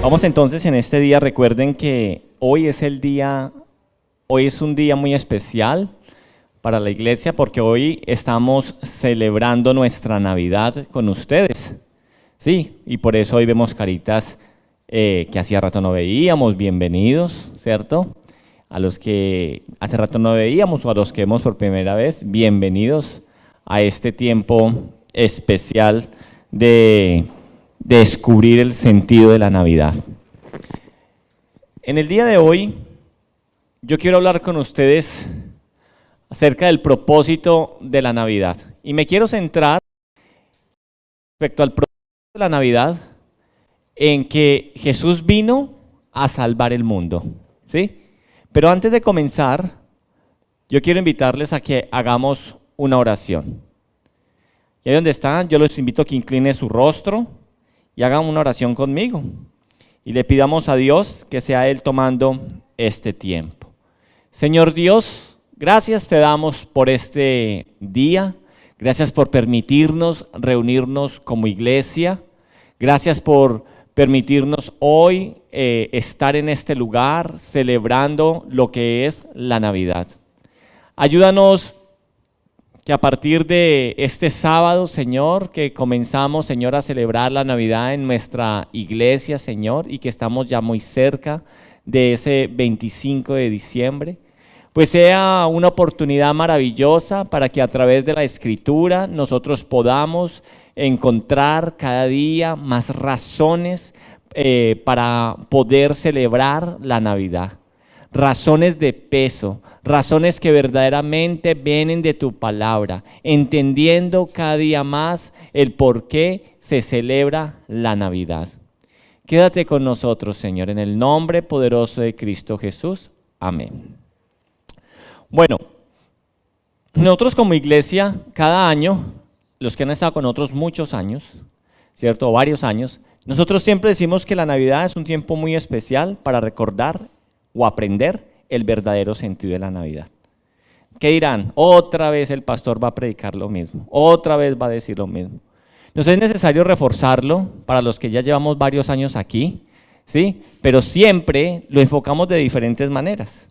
Vamos entonces en este día, recuerden que hoy es un día muy especial para la iglesia porque hoy estamos celebrando nuestra Navidad con ustedes. Sí, y por eso hoy vemos caritas que hacía rato no veíamos, bienvenidos, ¿cierto? A los que hace rato no veíamos o a los que vemos por primera vez, bienvenidos a este tiempo especial de descubrir el sentido de la Navidad. En el día de hoy, yo quiero hablar con ustedes acerca del propósito de la Navidad. Y me quiero centrar respecto al propósito de la Navidad en que Jesús vino a salvar el mundo, ¿sí? Pero antes de comenzar, yo quiero invitarles a que hagamos una oración. Y ahí donde están, yo los invito a que incline su rostro y hagan una oración conmigo. Y le pidamos a Dios que sea Él tomando este tiempo. Señor Dios, gracias te damos por este día. Gracias por permitirnos reunirnos como iglesia. Gracias por permitirnos hoy estar en este lugar celebrando lo que es la Navidad. Ayúdanos que a partir de este sábado, Señor, que comenzamos, Señor, a celebrar la Navidad en nuestra iglesia, Señor, y que estamos ya muy cerca de ese 25 de diciembre, pues sea una oportunidad maravillosa para que a través de la Escritura nosotros podamos encontrar cada día más razones para poder celebrar la Navidad. Razones de peso, razones que verdaderamente vienen de tu palabra, entendiendo cada día más el por qué se celebra la Navidad. Quédate con nosotros, Señor, en el nombre poderoso de Cristo Jesús. Amén. Bueno, nosotros como iglesia, cada año, los que han estado con nosotros muchos años, ¿cierto? Varios años, nosotros siempre decimos que la Navidad es un tiempo muy especial para recordar o aprender el verdadero sentido de la Navidad. ¿Qué dirán? Otra vez el pastor va a predicar lo mismo, otra vez va a decir lo mismo. Nos es necesario reforzarlo para los que ya llevamos varios años aquí, ¿sí? Pero siempre lo enfocamos de diferentes maneras.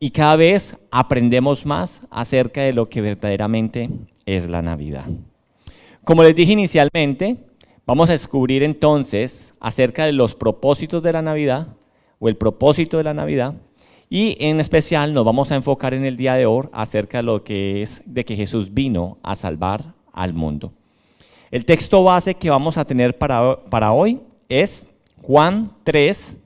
Y cada vez aprendemos más acerca de lo que verdaderamente es la Navidad. Como les dije inicialmente, vamos a descubrir entonces acerca de los propósitos de la Navidad, o el propósito de la Navidad, y en especial nos vamos a enfocar en el día de hoy acerca de lo que es de que Jesús vino a salvar al mundo. El texto base que vamos a tener para hoy es Juan 3,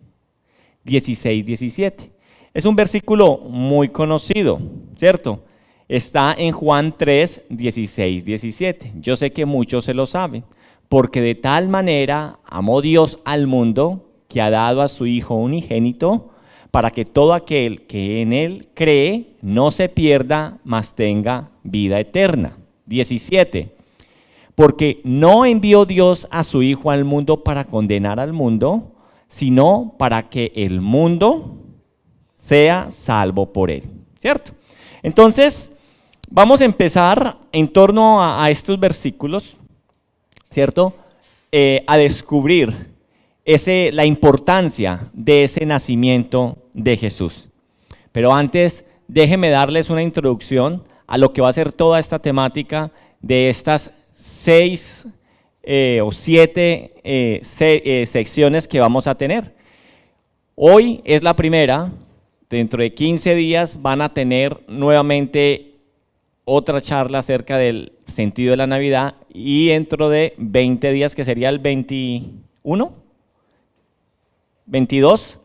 16, 17. Es un versículo muy conocido, ¿cierto? Está en Juan 3, 16, 17. Yo sé que muchos se lo saben, porque de tal manera amó Dios al mundo que ha dado a su Hijo unigénito, para que todo aquel que en Él cree no se pierda, mas tenga vida eterna. 17. Porque no envió Dios a su Hijo al mundo para condenar al mundo, sino para que el mundo sea salvo por Él. ¿Cierto? Entonces, vamos a empezar en torno a estos versículos, ¿cierto? A descubrir la importancia de ese nacimiento de Jesús. Pero antes, déjenme darles una introducción a lo que va a ser toda esta temática de estas 6 o 7 secciones que vamos a tener. Hoy es la primera, dentro de 15 días van a tener nuevamente otra charla acerca del sentido de la Navidad y dentro de 20 días, que sería el 21, 22,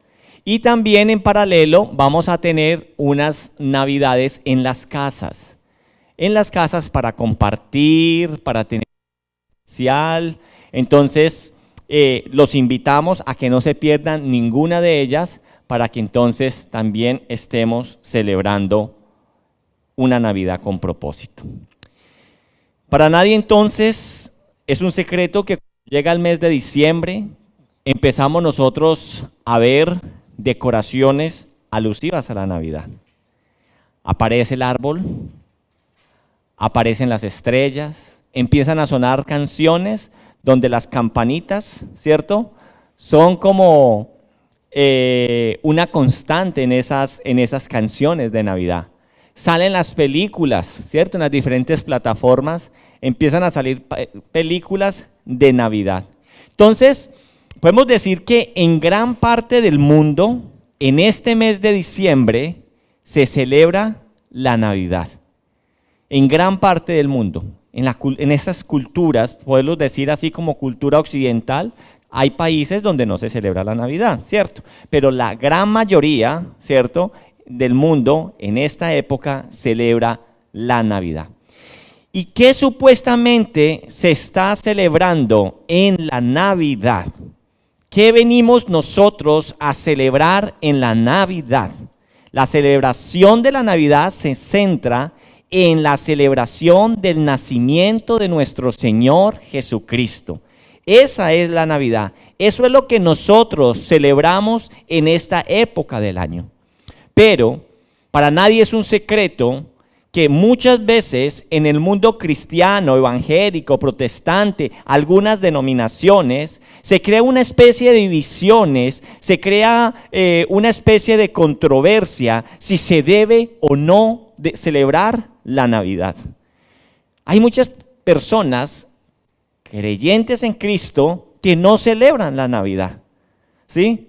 y también en paralelo vamos a tener unas navidades en las casas para compartir, para tener especial. Entonces los invitamos a que no se pierdan ninguna de ellas para que entonces también estemos celebrando una Navidad con propósito. Para nadie entonces es un secreto que llega el mes de diciembre, empezamos nosotros a ver decoraciones alusivas a la Navidad. Aparece el árbol, aparecen las estrellas, empiezan a sonar canciones donde las campanitas, ¿cierto?, son como una constante en esas canciones de Navidad. Salen las películas, ¿cierto? En las diferentes plataformas empiezan a salir películas de Navidad. Entonces, podemos decir que en gran parte del mundo, en este mes de diciembre, se celebra la Navidad. En gran parte del mundo, en esas culturas, podemos decir así como cultura occidental, hay países donde no se celebra la Navidad, ¿cierto? Pero la gran mayoría, ¿cierto?, del mundo en esta época celebra la Navidad. ¿Y qué supuestamente se está celebrando en la Navidad? ¿Qué venimos nosotros a celebrar en la Navidad? La celebración de la Navidad se centra en la celebración del nacimiento de nuestro Señor Jesucristo. Esa es la Navidad. Eso es lo que nosotros celebramos en esta época del año. Pero para nadie es un secreto que muchas veces en el mundo cristiano, evangélico, protestante, algunas denominaciones, se crea una especie de divisiones, se crea una especie de controversia si se debe o no de celebrar la Navidad. Hay muchas personas creyentes en Cristo que no celebran la Navidad, ¿sí?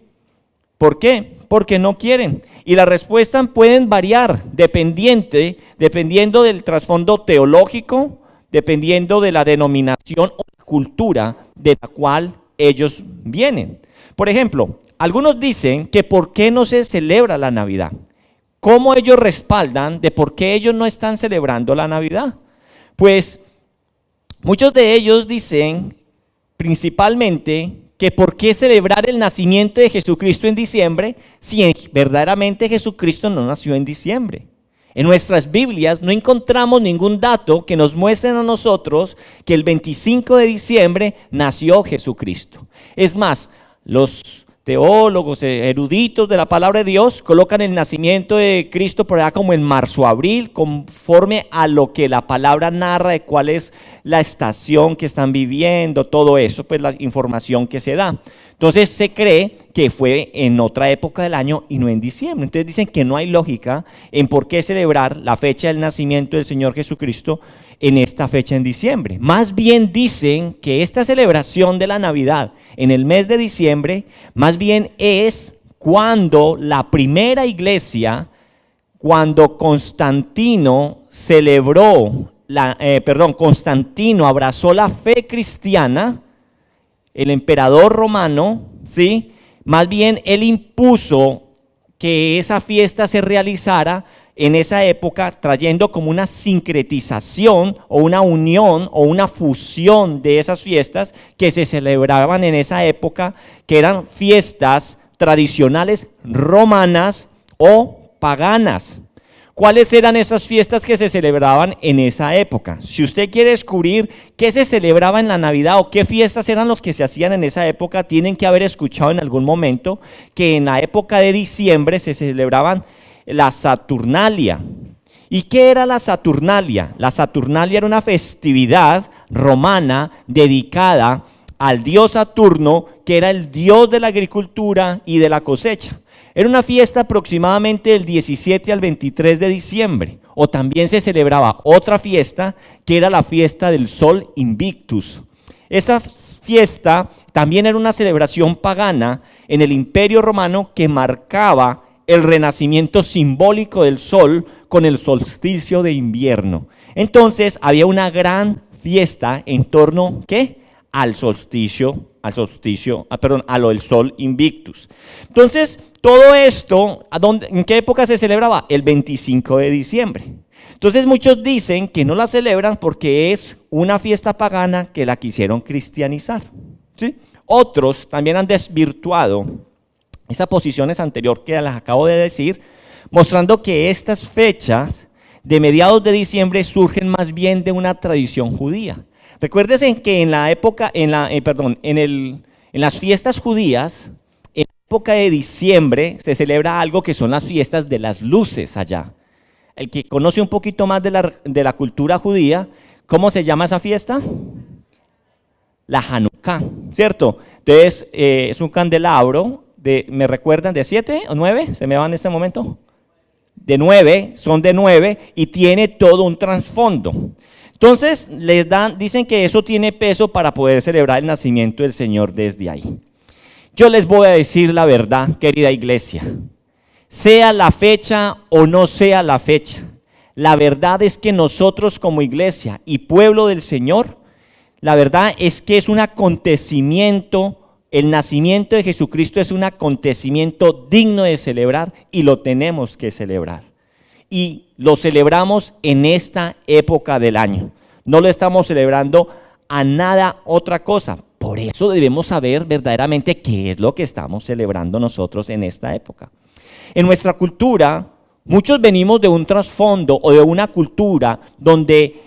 ¿Por qué? Porque no quieren. Y las respuestas pueden variar dependiendo del trasfondo teológico, dependiendo de la denominación o la cultura de la cual ellos vienen. Por ejemplo, algunos dicen que ¿por qué no se celebra la Navidad? ¿Cómo ellos respaldan de por qué ellos no están celebrando la Navidad? Pues muchos de ellos dicen principalmente que por qué celebrar el nacimiento de Jesucristo en diciembre si verdaderamente Jesucristo no nació en diciembre. En nuestras Biblias no encontramos ningún dato que nos muestren a nosotros que el 25 de diciembre nació Jesucristo. Es más, los teólogos, eruditos de la palabra de Dios colocan el nacimiento de Cristo por allá como en marzo, abril, conforme a lo que la palabra narra de cuál es la estación que están viviendo, todo eso, pues la información que se da. Entonces se cree que fue en otra época del año y no en diciembre. Entonces dicen que no hay lógica en por qué celebrar la fecha del nacimiento del Señor Jesucristo en esta fecha en diciembre. Más bien dicen que esta celebración de la Navidad en el mes de diciembre, más bien es cuando la primera iglesia, cuando Constantino Constantino abrazó la fe cristiana, el emperador romano, ¿sí? Más bien él impuso que esa fiesta se realizara en esa época, trayendo como una sincretización o una unión o una fusión de esas fiestas que se celebraban en esa época, que eran fiestas tradicionales romanas o paganas. ¿Cuáles eran esas fiestas que se celebraban en esa época? Si usted quiere descubrir qué se celebraba en la Navidad o qué fiestas eran los que se hacían en esa época, tienen que haber escuchado en algún momento que en la época de diciembre se celebraban la Saturnalia. ¿Y qué era la Saturnalia? La Saturnalia era una festividad romana dedicada al dios Saturno, que era el dios de la agricultura y de la cosecha. Era una fiesta aproximadamente del 17 al 23 de diciembre. O también se celebraba otra fiesta, que era la fiesta del Sol Invictus. Esa fiesta también era una celebración pagana en el Imperio Romano que marcaba el renacimiento simbólico del sol con el solsticio de invierno. Entonces había una gran fiesta en torno, ¿qué? A lo del Sol Invictus. Entonces, todo esto, ¿en qué época se celebraba? El 25 de diciembre. Entonces, muchos dicen que no la celebran porque es una fiesta pagana que la quisieron cristianizar, ¿sí? Otros también han desvirtuado esa posición es anterior que las acabo de decir, mostrando que estas fechas de mediados de diciembre surgen más bien de una tradición judía. Recuérdense que en la época, en las fiestas judías, en la época de diciembre se celebra algo que son las fiestas de las luces allá. El que conoce un poquito más de la cultura judía, ¿cómo se llama esa fiesta? La Hanukkah, ¿cierto? Entonces, es un candelabro ¿me recuerdan? ¿De 7 o 9? ¿Se me va en este momento? De 9, son de 9 y tiene todo un trasfondo. Entonces, dicen que eso tiene peso para poder celebrar el nacimiento del Señor desde ahí. Yo les voy a decir la verdad, querida iglesia. Sea la fecha o no sea la fecha, la verdad es que nosotros como iglesia y pueblo del Señor, la verdad es que es un acontecimiento, el nacimiento de Jesucristo es un acontecimiento digno de celebrar y lo tenemos que celebrar. Y lo celebramos en esta época del año. No lo estamos celebrando a nada otra cosa. Por eso debemos saber verdaderamente qué es lo que estamos celebrando nosotros en esta época. En nuestra cultura, muchos venimos de un trasfondo o de una cultura donde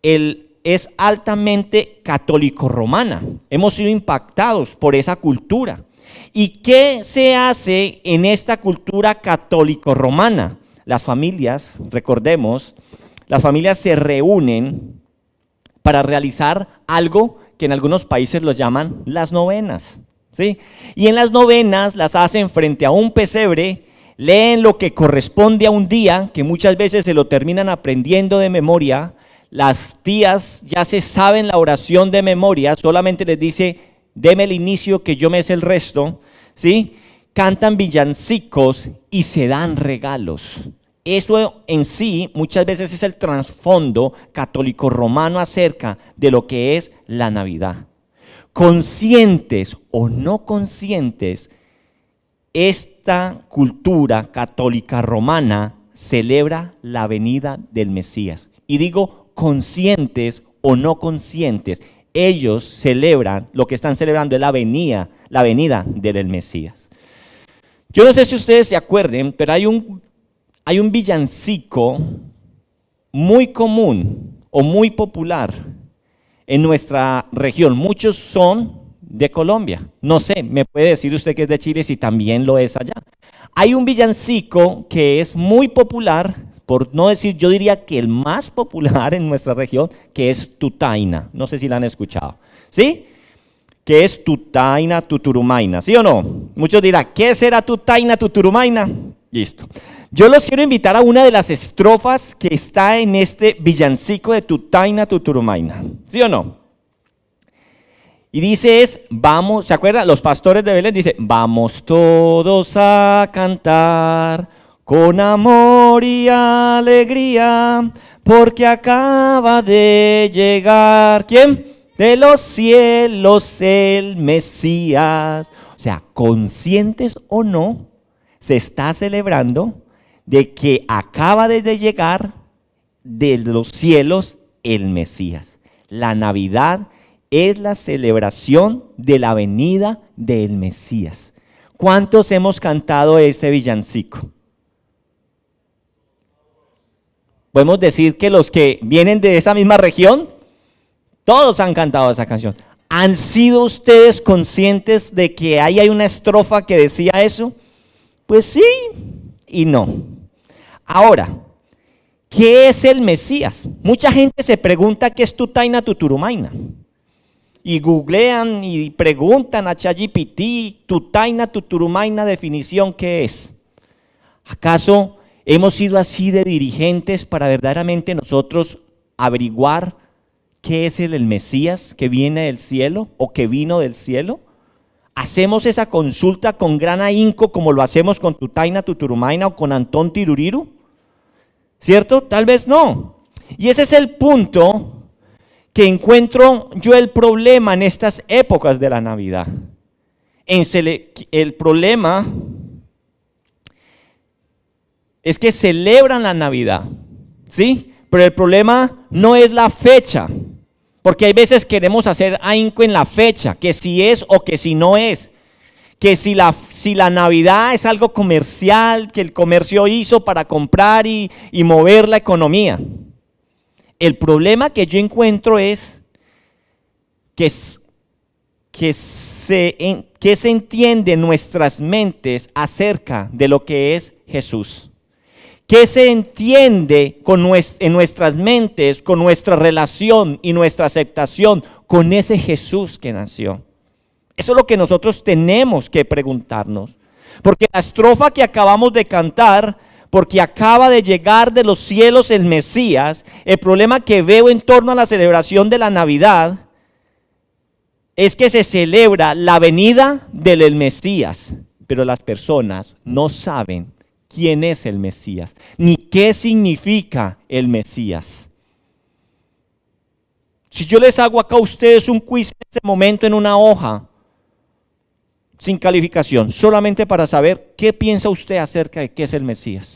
es altamente católico-romana. Hemos sido impactados por esa cultura. ¿Y qué se hace en esta cultura católico-romana? Las familias, recordemos, las familias se reúnen para realizar algo que en algunos países lo llaman las novenas, ¿sí? Y en las novenas las hacen frente a un pesebre, leen lo que corresponde a un día, que muchas veces se lo terminan aprendiendo de memoria. Las tías ya se saben la oración de memoria, solamente les dice, deme el inicio que yo me sé el resto, ¿sí? Cantan villancicos y se dan regalos. Eso en sí muchas veces es el trasfondo católico romano acerca de lo que es la Navidad. Conscientes o no conscientes, esta cultura católica romana celebra la venida del Mesías. Y digo conscientes o no conscientes, ellos celebran, lo que están celebrando es la venida del Mesías. Yo no sé si ustedes se acuerden, pero hay un villancico muy común o muy popular en nuestra región. Muchos son de Colombia. No sé, me puede decir usted que es de Chile si también lo es allá. Hay un villancico que es muy popular, por no decir, yo diría que el más popular en nuestra región, que es Tutaina. No sé si la han escuchado. ¿Sí? ¿Qué es Tutaina, Tuturumaina? ¿Sí o no? Muchos dirán, ¿qué será Tutaina, Tuturumaina? Listo. Yo los quiero invitar a una de las estrofas que está en este villancico de Tutaina, Tuturumaina. ¿Sí o no? Y dice vamos, ¿se acuerdan? Los pastores de Belén dicen, vamos todos a cantar con amor y alegría, porque acaba de llegar, ¿quién? De los cielos el Mesías. O sea, conscientes o no, se está celebrando de que acaba de llegar de los cielos el Mesías. La Navidad es la celebración de la venida del Mesías. ¿Cuántos hemos cantado ese villancico? Podemos decir que los que vienen de esa misma región, todos han cantado esa canción. ¿Han sido ustedes conscientes de que ahí hay una estrofa que decía eso? Pues sí y no. Ahora, ¿qué es el Mesías? Mucha gente se pregunta qué es Tutaina, Tuturumaina. Y googlean y preguntan a ChatGPT, Tutaina, Tuturumaina, definición, ¿qué es? ¿Acaso hemos sido así de dirigentes para verdaderamente nosotros averiguar qué es el Mesías que viene del cielo o que vino del cielo? ¿Hacemos esa consulta con gran ahínco como lo hacemos con Tutaina, Tuturumaina o con Antón Tiruriru? ¿Cierto? Tal vez no. Y ese es el punto que encuentro yo el problema en estas épocas de la Navidad. El problema es que celebran la Navidad, ¿sí? Pero el problema no es la fecha, porque hay veces queremos hacer ahínco en la fecha, que si es o que si no es, que si la Navidad es algo comercial, que el comercio hizo para comprar y mover la economía. El problema que yo encuentro es que se entiende en nuestras mentes acerca de lo que es Jesús. ¿Qué se entiende en nuestras mentes con nuestra relación y nuestra aceptación con ese Jesús que nació? Eso es lo que nosotros tenemos que preguntarnos. Porque la estrofa que acabamos de cantar, porque acaba de llegar de los cielos el Mesías, el problema que veo en torno a la celebración de la Navidad es que se celebra la venida del Mesías, pero las personas no saben quién es el Mesías, ni qué significa el Mesías. Si yo les hago acá a ustedes un quiz en este momento en una hoja, sin calificación, solamente para saber qué piensa usted acerca de qué es el Mesías,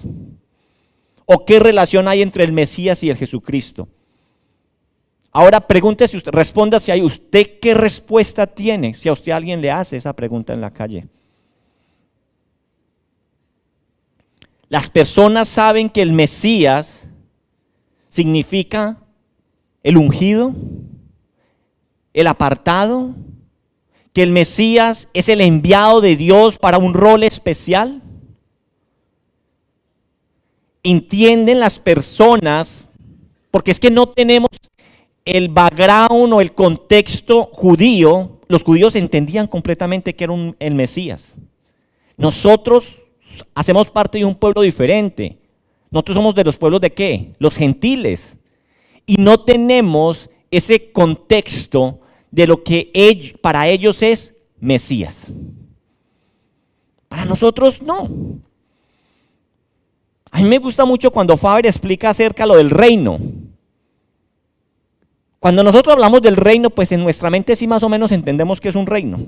o qué relación hay entre el Mesías y el Jesucristo. Ahora pregúntese usted, responda si hay usted qué respuesta tiene, si a usted alguien le hace esa pregunta en la calle. Las personas saben que el Mesías significa el ungido, el apartado, que el Mesías es el enviado de Dios para un rol especial. Entienden las personas, porque es que no tenemos el background o el contexto judío. Los judíos entendían completamente que era el Mesías. Nosotros hacemos parte de un pueblo diferente. Nosotros somos de los pueblos ¿de qué? Los gentiles. Y no tenemos ese contexto de lo que para ellos es Mesías. Para nosotros no. A mí me gusta mucho cuando Faber explica acerca de lo del reino. Cuando nosotros hablamos del reino, pues en nuestra mente sí más o menos entendemos que es un reino.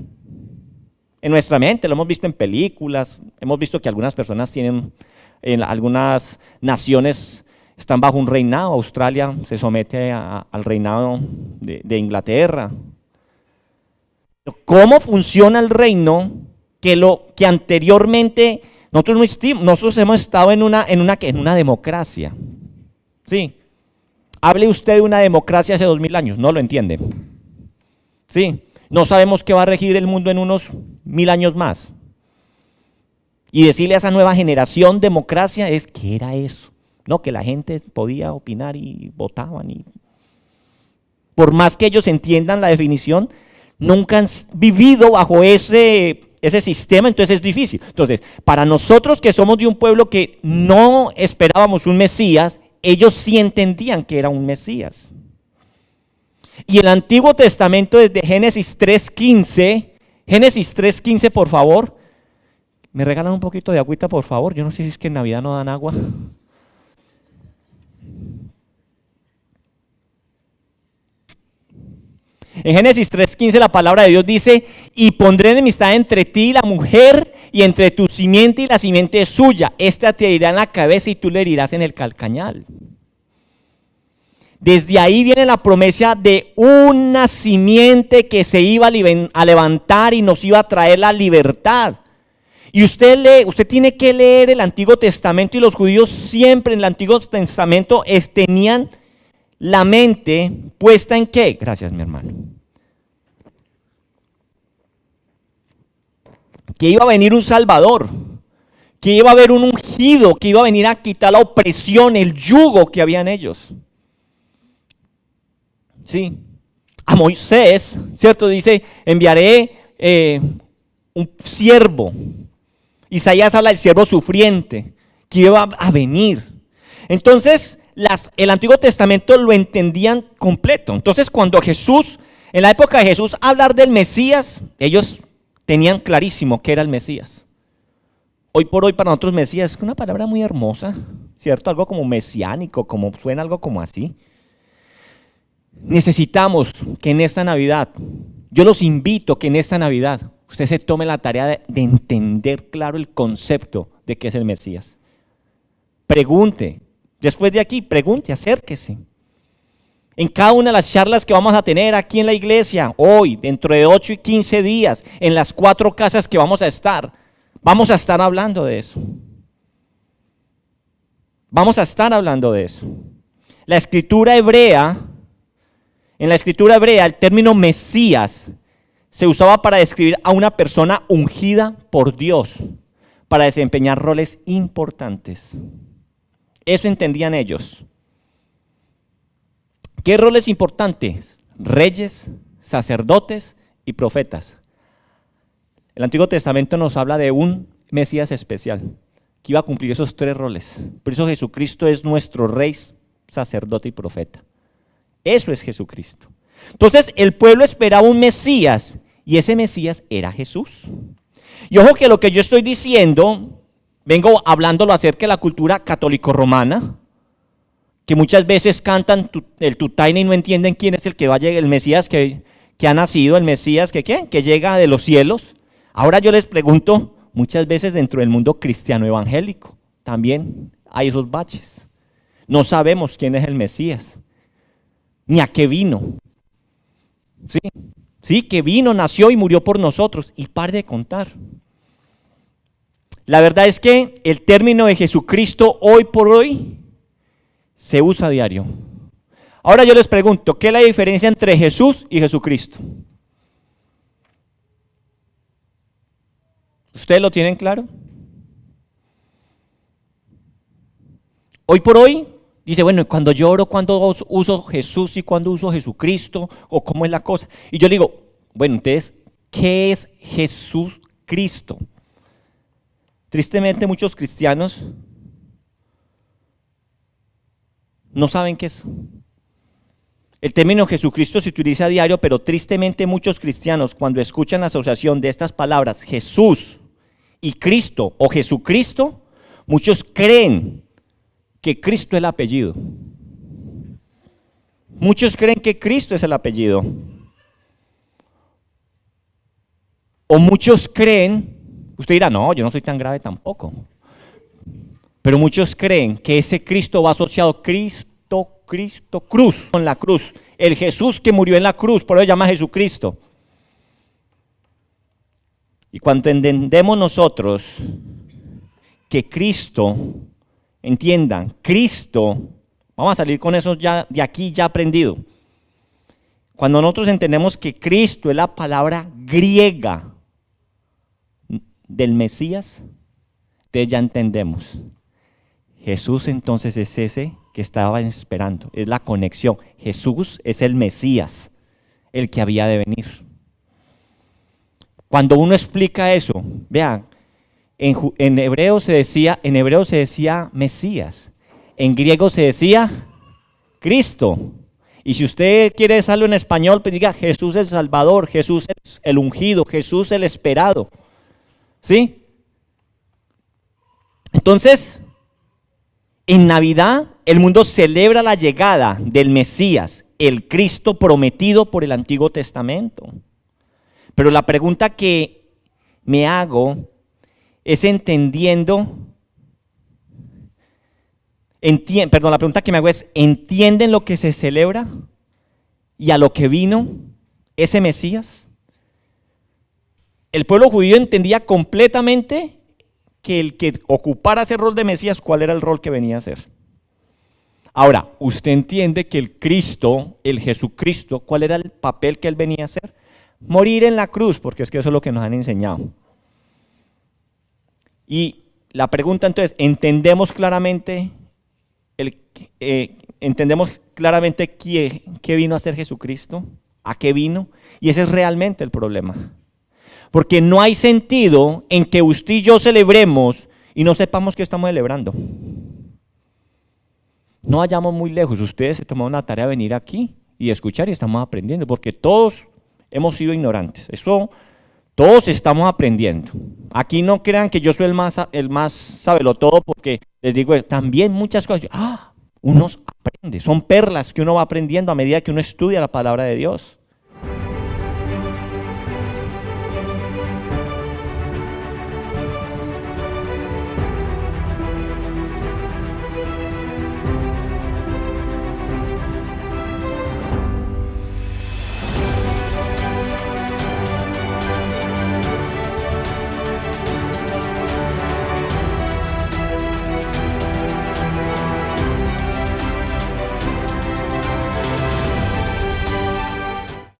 En nuestra mente, lo hemos visto en películas, hemos visto que algunas personas tienen, en algunas naciones están bajo un reinado. Australia se somete al reinado de Inglaterra. ¿Cómo funciona el reino que anteriormente nosotros hemos estado en una democracia? Sí. Hable usted de una democracia hace 2000 años, no lo entiende. Sí. No sabemos qué va a regir el mundo en unos 1000 años más. Y decirle a esa nueva generación democracia es ¿qué era eso? No, que la gente podía opinar y votaban. Por más que ellos entiendan la definición, nunca han vivido bajo ese sistema, entonces es difícil. Entonces, para nosotros que somos de un pueblo que no esperábamos un Mesías, ellos sí entendían que era un Mesías. Y el Antiguo Testamento desde Génesis 3.15, por favor. ¿Me regalan un poquito de agüita, por favor? Yo no sé si es que en Navidad no dan agua. En Génesis 3.15 la palabra de Dios dice: y pondré enemistad entre ti y la mujer, y entre tu simiente y la simiente suya. Esta te herirá en la cabeza y tú le herirás en el calcañal. Desde ahí viene la promesa de una simiente que se iba a levantar y nos iba a traer la libertad. Y usted tiene que leer el Antiguo Testamento, y los judíos siempre en el Antiguo Testamento tenían la mente puesta en ¿qué? Gracias, mi hermano. Que iba a venir un Salvador, que iba a haber un ungido, que iba a venir a quitar la opresión, el yugo que había en ellos. Sí. A Moisés, ¿cierto? Dice, enviaré un siervo. Isaías habla del siervo sufriente, que iba a venir. Entonces, el Antiguo Testamento lo entendían completo. Entonces, cuando Jesús, en la época de Jesús, hablar del Mesías, ellos tenían clarísimo que era el Mesías. Hoy por hoy para nosotros Mesías es una palabra muy hermosa, ¿cierto? Algo como mesiánico, suena algo como así. Necesitamos que en esta Navidad, yo los invito que en esta Navidad usted se tome la tarea de entender claro el concepto de qué es el Mesías. Pregunte, después de aquí, pregunte, acérquese. En cada una de las charlas que vamos a tener aquí en la iglesia, hoy, dentro de 8 y 15 días, en las 4 casas que vamos a estar hablando de eso. Vamos a estar hablando de eso. La escritura hebrea, en la escritura hebrea, el término Mesías se usaba para describir a una persona ungida por Dios para desempeñar roles importantes. Eso entendían ellos. ¿Qué roles importantes? Reyes, sacerdotes y profetas. El Antiguo Testamento nos habla de un Mesías especial, que iba a cumplir esos 3 roles. Por eso Jesucristo es nuestro rey, sacerdote y profeta. Eso es Jesucristo. Entonces el pueblo esperaba un Mesías, y ese Mesías era Jesús. Y ojo que lo que yo estoy diciendo, vengo hablándolo acerca de la cultura católico-romana, que muchas veces cantan el tutaina y no entienden quién es el que va a llegar, el Mesías que ha nacido, el Mesías que llega de los cielos. Ahora yo les pregunto, muchas veces dentro del mundo cristiano evangélico también hay esos baches. No sabemos quién es el Mesías, ni a qué vino. Sí, que vino, nació y murió por nosotros. Y pare de contar. La verdad es que el término de Jesucristo hoy por hoy se usa a diario. Ahora yo les pregunto, ¿qué es la diferencia entre Jesús y Jesucristo? ¿Ustedes lo tienen claro? Hoy por hoy, dice, bueno, cuando yo oro, ¿cuándo uso Jesús y cuándo uso Jesucristo? ¿O cómo es la cosa? Y yo digo, bueno, entonces, ¿qué es Jesús Cristo? Tristemente muchos cristianos no saben qué es. El término Jesucristo se utiliza a diario, pero tristemente muchos cristianos cuando escuchan la asociación de estas palabras, Jesús y Cristo o Jesucristo, muchos creen que Cristo es el apellido. Muchos creen que Cristo es el apellido. O muchos creen, usted dirá, no, yo no soy tan grave tampoco. Pero muchos creen que ese Cristo va asociado cruz, con la cruz. El Jesús que murió en la cruz, por eso se llama Jesucristo. Y cuando entendemos nosotros que Cristo, entiendan, Cristo, vamos a salir con eso ya de aquí ya aprendido. Cuando nosotros entendemos que Cristo es la palabra griega del Mesías, entonces ya entendemos. Jesús entonces es ese que estaban esperando, es la conexión. Jesús es el Mesías, el que había de venir. Cuando uno explica eso, vean, en hebreo se decía Mesías, en griego se decía Cristo. Y si usted quiere hacerlo en español, pues diga Jesús el Salvador, Jesús el ungido, Jesús el esperado. ¿Sí? Entonces, en Navidad el mundo celebra la llegada del Mesías, el Cristo prometido por el Antiguo Testamento. Pero la pregunta que me hago es la pregunta que me hago es, ¿entienden lo que se celebra y a lo que vino ese Mesías? El pueblo judío entendía completamente que el que ocupara ese rol de Mesías, ¿cuál era el rol que venía a hacer? Ahora, ¿usted entiende que el Cristo, el Jesucristo, cuál era el papel que él venía a hacer? Morir en la cruz, porque es que eso es lo que nos han enseñado. Y la pregunta entonces, ¿entendemos claramente qué vino a hacer Jesucristo? ¿A qué vino? Y ese es realmente el problema. Porque no hay sentido en que usted y yo celebremos y no sepamos qué estamos celebrando. No vayamos muy lejos. Ustedes se tomaron la tarea de venir aquí y escuchar y estamos aprendiendo, porque todos hemos sido ignorantes. Eso, todos estamos aprendiendo. Aquí no crean que yo soy el más sabelotodo, porque les digo, también muchas cosas. Uno aprende, son perlas que uno va aprendiendo a medida que uno estudia la palabra de Dios.